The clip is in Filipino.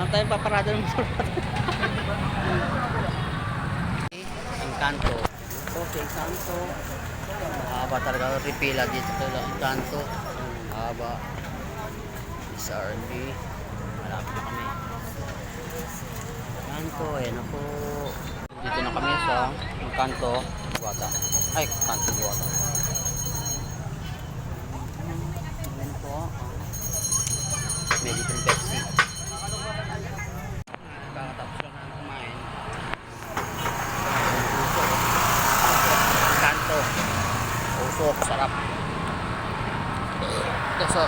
Saan tayo paparada ng motor? Encanto. Ito si Encanto. Mahaba talaga. Ripila dito sa Encanto. Mahaba. SRB. Malapit na kami. Encanto. Ayan ako. Dito na kami sa Encanto. Buwata. Ay, Encanto Buwata. Ayan po. Medicine Pepsi. Kakatapos lang na kumain. Encanto. Usok. Sarap. Ito sa